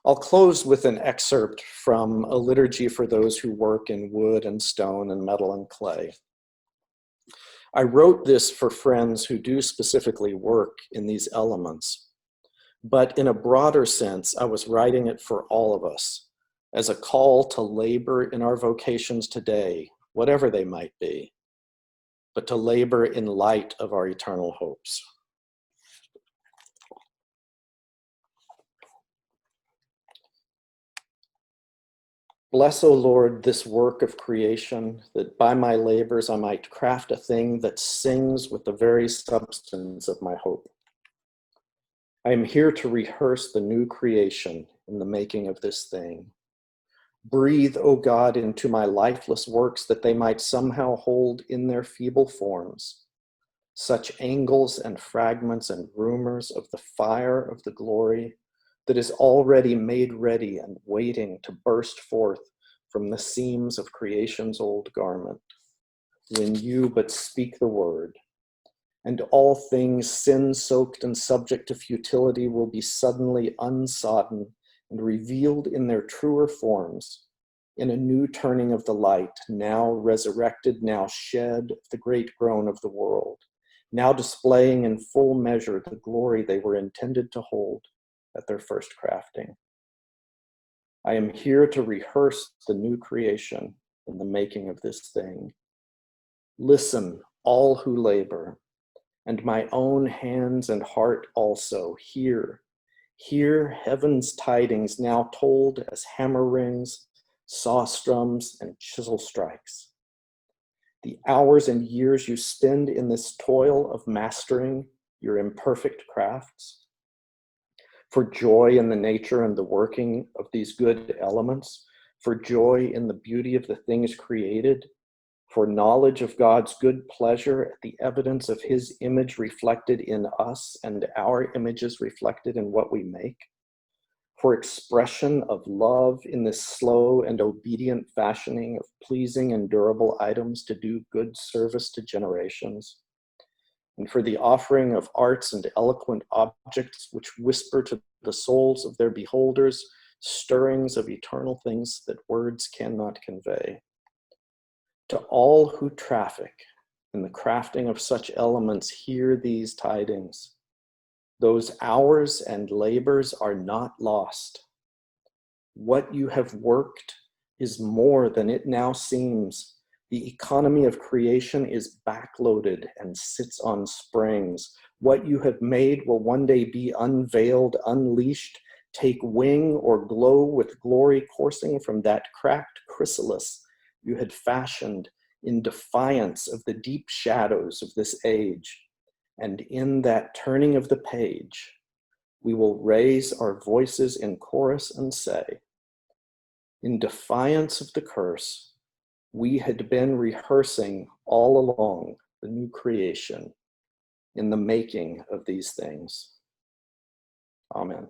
I'll close with an excerpt from a liturgy for those who work in wood and stone and metal and clay. I wrote this for friends who do specifically work in these elements, but in a broader sense, I was writing it for all of us as a call to labor in our vocations today, whatever they might be, but to labor in light of our eternal hopes. Bless, O Lord, this work of creation, that by my labors I might craft a thing that sings with the very substance of my hope. I am here to rehearse the new creation in the making of this thing. Breathe, O God, into my lifeless works that they might somehow hold in their feeble forms such angles and fragments and rumors of the fire of the glory that is already made ready and waiting to burst forth from the seams of creation's old garment, when you but speak the word, and all things sin-soaked and subject to futility will be suddenly unsodden and revealed in their truer forms, in a new turning of the light, now resurrected, now shed, the great groan of the world, now displaying in full measure the glory they were intended to hold at their first crafting. I am here to rehearse the new creation in the making of this thing. Listen, all who labor, and my own hands and heart also, hear heaven's tidings now told as hammer rings, saw strums, and chisel strikes. The hours and years you spend in this toil of mastering your imperfect crafts, for joy in the nature and the working of these good elements, for joy in the beauty of the things created, for knowledge of God's good pleasure at the evidence of his image reflected in us and our images reflected in what we make, for expression of love in this slow and obedient fashioning of pleasing and durable items to do good service to generations, and for the offering of arts and eloquent objects which whisper to the souls of their beholders stirrings of eternal things that words cannot convey. To all who traffic in the crafting of such elements, hear these tidings. Those hours and labors are not lost. What you have worked is more than it now seems. The economy of creation is backloaded and sits on springs. What you have made will one day be unveiled, unleashed, take wing or glow with glory coursing from that cracked chrysalis you had fashioned in defiance of the deep shadows of this age. And in that turning of the page, we will raise our voices in chorus and say, in defiance of the curse, we had been rehearsing all along the new creation in the making of these things. Amen.